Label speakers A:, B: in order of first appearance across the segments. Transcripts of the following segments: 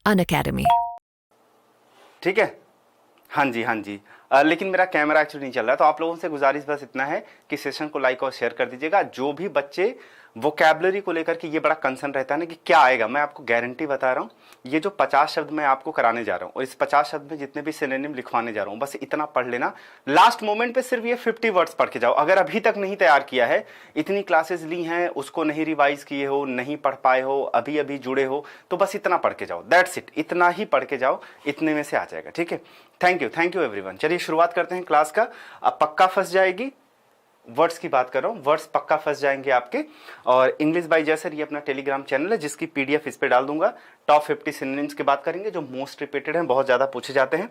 A: Unacademy.
B: ठीक है। हाँ जी, हाँ जी। लेकिन मेरा कैमरा एक्चुअली नहीं चल रहा, तो आप लोगों से गुजारिश बस इतना है कि सेशन को लाइक और शेयर कर दीजिएगा। जो भी बच्चे वोकैबुलरी को लेकर के ये बड़ा कंसर्न रहता है ना कि क्या आएगा, मैं आपको गारंटी बता रहा हूँ, ये जो 50 शब्द मैं आपको कराने जा रहा हूँ और इस 50 शब्द में जितने भी सिनोनिम लिखवाने जा रहा हूँ, बस इतना पढ़ लेना। लास्ट मोमेंट पे सिर्फ ये 50 वर्ड्स पढ़ के जाओ। अगर अभी तक नहीं तैयार किया है, इतनी क्लासेस ली हैं, उसको नहीं रिवाइज किए हो, नहीं पढ़ पाए हो, अभी अभी जुड़े हो, तो बस इतना पढ़ के जाओ। दैट्स इट, इतना ही पढ़ के जाओ, इतने में से आ जाएगा। ठीक है, थैंक यू एवरीवन। चलिए शुरुआत करते हैं क्लास का। अब पक्का फंस जाएगी, वर्ड्स की बात कर रहा हूँ, वर्ड्स पक्का फंस जाएंगे आपके। और इंग्लिश बाय जैसर ये अपना टेलीग्राम चैनल है जिसकी पीडीएफ इस पे डाल दूंगा। टॉप 50 सिनोनिम्स की बात करेंगे जो मोस्ट रिपीटेड हैं, बहुत ज्यादा पूछे जाते हैं।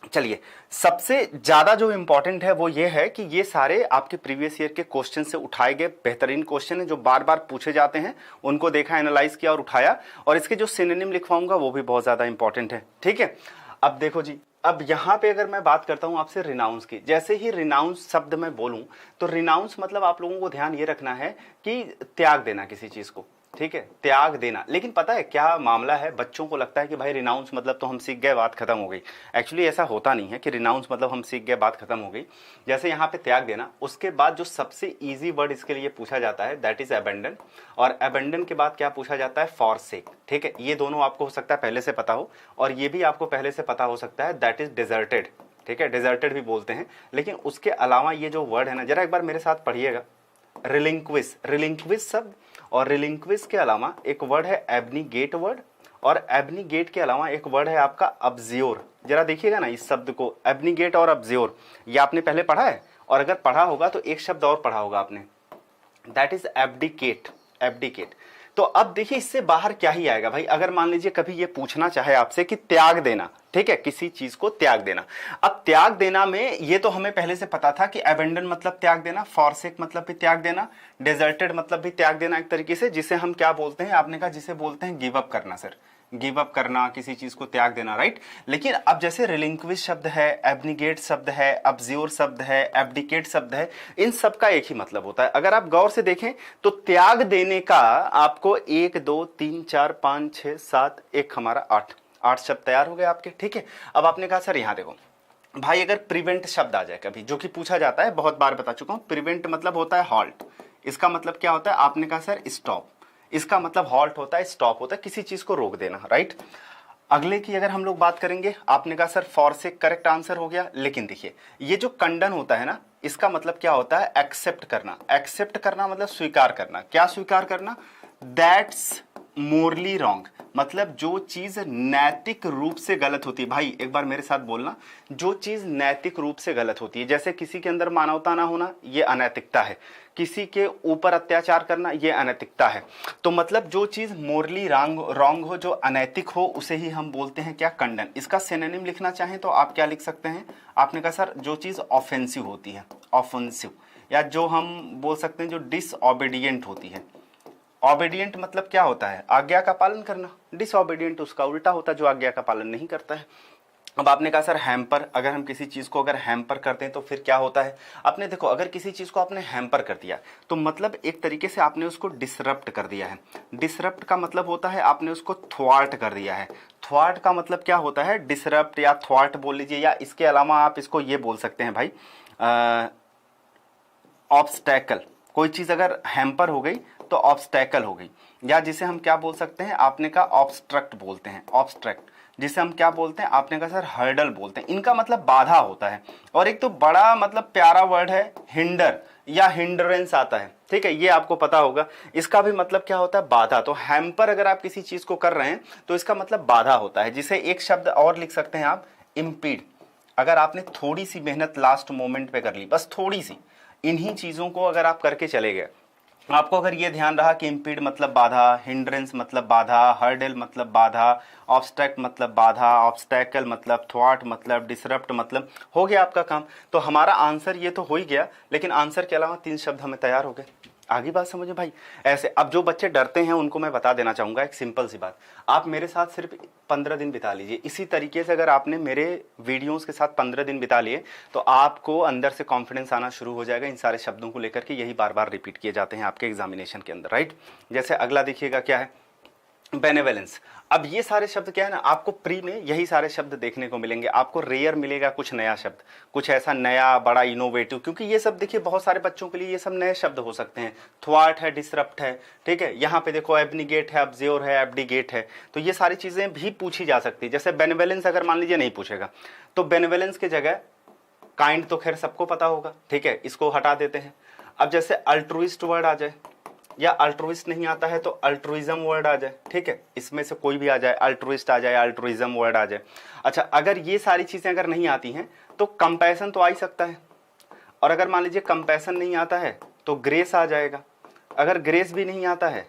B: चलिए, सबसे ज्यादा जो इंपॉर्टेंट है वो ये है कि ये सारे आपके प्रीवियस ईयर के क्वेश्चन से उठाए गए बेहतरीन क्वेश्चन है जो बार बार पूछे जाते हैं, उनको देखा, एनालाइज किया और उठाया। और इसके जो सिनोनिम लिखवाऊंगा वो भी बहुत ज्यादा इंपॉर्टेंट है। ठीक है, अब देखो जी, अब यहां पे अगर मैं बात करता हूं आपसे रिनाउंस की, जैसे ही रिनाउंस शब्द मैं बोलूं तो रिनाउंस मतलब आप लोगों को ध्यान ये रखना है कि त्याग देना किसी चीज को। ठीक है, त्याग देना। लेकिन पता है क्या मामला है, बच्चों को लगता है कि भाई रिनाउंस मतलब तो हम सीख गए, बात खत्म हो गई। एक्चुअली ऐसा होता नहीं है कि रिनाउंस मतलब हम सीख गए, बात खत्म हो गई। जैसे यहाँ पे त्याग देना, उसके बाद जो सबसे इजी वर्ड इसके लिए पूछा जाता है दैट इज अबेंडन। और अबेंडन के बाद क्या पूछा जाता है, फॉरसेक। ठीक है, ये दोनों आपको हो सकता है पहले से पता हो, और ये भी आपको पहले से पता हो सकता है, दैट इज डिजर्टेड। ठीक है, डिजर्टेड भी बोलते हैं। लेकिन उसके अलावा ये जो वर्ड है ना, जरा एक बार मेरे साथ पढ़िएगा, रिलिंक्विश। रिलिंक्विश शब्द, और रिलिंक्विश के अलावा एक वर्ड है एब्नीगेट वर्ड, और एब्नीगेट के अलावा एक वर्ड है आपका अब्ज्योर। जरा देखिएगा ना इस शब्द को, एब्नीगेट और अब्ज्योर, ये आपने पहले पढ़ा है, और अगर पढ़ा होगा तो एक शब्द और पढ़ा होगा आपने, दैट इज एब्डिकेट। एब्डिकेट। तो अब देखिए इससे बाहर क्या ही आएगा भाई, अगर मान लीजिए कभी ये पूछना चाहे आपसे कि त्याग देना, ठीक है, किसी चीज को त्याग देना। अब त्याग देना में ये तो हमें पहले से पता था कि अबेंडन मतलब त्याग देना, फॉरसेक मतलब भी त्याग देना, डेजर्टेड मतलब भी त्याग देना एक तरीके से, जिसे हम क्या बोलते हैं, आपने कहा जिसे बोलते हैं गिव अप करना। सर, गिव अप करना, किसी चीज को त्याग देना, राइट। लेकिन अब जैसे रिलिंक्विश शब्द है, एब्निगेट शब्द है, अब्ज्योर शब्द है, एब्डिकेट शब्द है, इन सब का एक ही मतलब होता है। अगर आप गौर से देखें तो त्याग देने का आपको 1 2 3 4 5 6 7, एक हमारा 8 शब्द तैयार हो गए आपके। ठीक है, अब आपने कहा सर यहां देखो भाई, अगर प्रिवेंट शब्द आ जाए कभी, जो कि पूछा जाता है, बहुत बार बता चुका हूं, प्रिवेंट मतलब होता है हॉल्ट। इसका मतलब क्या होता है, आपने कहा सर स्टॉप, इसका मतलब हॉल्ट होता है, स्टॉप होता है, किसी चीज को रोक देना, राइट। अगले की अगर हम लोग बात करेंगे, आपने कहा सर फॉरसेक करेक्ट आंसर हो गया। लेकिन देखिए ये जो कंडन होता है ना, इसका मतलब क्या होता है, एक्सेप्ट करना। एक्सेप्ट करना मतलब स्वीकार करना। क्या स्वीकार करना, दैट्स मोरली रॉन्ग, मतलब जो चीज नैतिक रूप से गलत होती है। भाई एक बार मेरे साथ बोलना, जो चीज नैतिक रूप से गलत होती है, जैसे किसी के अंदर मानवता ना होना, ये अनैतिकता है। किसी के ऊपर अत्याचार करना, ये अनैतिकता है। तो मतलब जो चीज मोरली रॉन्ग हो, जो अनैतिक हो, उसे ही हम बोलते हैं क्या, कंडन। इसका सिनोनिम लिखना चाहें तो आप क्या लिख सकते हैं, आपने कहा सर जो चीज ऑफेंसिव होती है, ऑफेंसिव, या जो हम बोल सकते हैं जो डिसओबीडियंट होती है। ऑबीडियंट मतलब क्या होता है, आज्ञा का पालन करना। डिसऑबीडियंट उसका उल्टा होता है, जो आज्ञा का पालन नहीं करता है। अब आपने कहा सर हैम्पर, अगर हम किसी चीज को अगर हैम्पर करते हैं तो फिर क्या होता है। आपने देखो, अगर किसी चीज को आपने हैम्पर कर दिया तो मतलब एक तरीके से आपने उसको डिसरप्ट कर दिया है। डिसरप्ट का मतलब होता है आपने उसको थ्वार्ट कर दिया है। थ्वार्ट का मतलब क्या होता है, डिसरप्ट या थ्वार्ट बोल लीजिए, या इसके अलावा आप इसको ये बोल सकते हैं भाई, ऑब्स्टैकल। कोई चीज अगर हैम्पर हो गई तो ऑब्स्टैकल हो गई, या जिसे हम क्या बोल सकते हैं, आपने कहा ऑब्स्ट्रक्ट बोलते हैं, ऑब्स्ट्रक्ट, जिसे हम क्या बोलते हैं, आपने कहा सर हर्डल बोलते हैं। इनका मतलब बाधा होता है। और एक तो बड़ा मतलब प्यारा वर्ड है हिंडर, या हिंड्रेंस आता है। ठीक है, ये आपको पता होगा, इसका भी मतलब क्या होता है, बाधा। तो हैम्पर अगर आप किसी चीज को कर रहे हैं तो इसका मतलब बाधा होता है, जिसे एक शब्द और लिख सकते हैं आप, इम्पीड। अगर आपने थोड़ी सी मेहनत लास्ट मोमेंट पे कर ली, बस थोड़ी सी, इन्हीं चीजों को अगर आप करके चले गए, आपको अगर ये ध्यान रहा कि इम्पीड मतलब बाधा, हिंड्रेंस मतलब बाधा, हर्डल मतलब बाधा, ऑब्स्ट्रैक्ट मतलब बाधा, ऑब्स्टैकल मतलब थ्वाट मतलब डिसरप्ट, मतलब हो गया आपका काम। तो हमारा आंसर ये तो हो ही गया, लेकिन आंसर के अलावा 3 शब्द हमें तैयार हो गए। आगे बात समझे भाई। ऐसे अब जो बच्चे डरते हैं उनको मैं बता देना चाहूंगा एक सिंपल सी बात, आप मेरे साथ सिर्फ 15 दिन बिता लीजिए। इसी तरीके से अगर आपने मेरे वीडियोस के साथ 15 दिन बिता लिए तो आपको अंदर से कॉन्फिडेंस आना शुरू हो जाएगा इन सारे शब्दों को लेकर के। यही बार बार रिपीट किए जाते हैं आपके एग्जामिनेशन के अंदर, राइट। जैसे अगला देखिएगा क्या है, बेनेवलेंस। अब ये सारे शब्द क्या है ना, आपको प्री में यही सारे शब्द देखने को मिलेंगे, आपको रेयर मिलेगा कुछ नया शब्द, कुछ ऐसा नया बड़ा इनोवेटिव, क्योंकि ये सब देखिए बहुत सारे बच्चों के लिए ये सब नए शब्द हो सकते हैं। थ्वाट है, डिसरप्ट है, ठीक है, यहाँ पे देखो एबनिगेट है, ऑब्जर्व है, एब्डिगेट है, तो ये सारी चीजें भी पूछी जा सकती है। जैसे बेनेवलेंस अगर मान लीजिए नहीं पूछेगा तो बेनेवलेंस की जगह काइंड तो खैर सबको पता होगा, ठीक है, इसको हटा देते हैं। अब जैसे अल्ट्रुइस्ट वर्ड आ जाए, या अल्ट्रुइस्ट नहीं आता है तो अल्ट्रुइज्म वर्ड आ जाए, ठीक है, इसमें से कोई भी आ जाए, अल्ट्रुइस्ट आ जाए, अल्ट्रुइज्म वर्ड आ जाए। अच्छा, अगर ये सारी चीजें अगर नहीं आती हैं तो कंपैशन तो आ ही सकता है, और अगर मान लीजिए कंपैशन नहीं आता है तो ग्रेस आ जाएगा, अगर ग्रेस भी नहीं आता है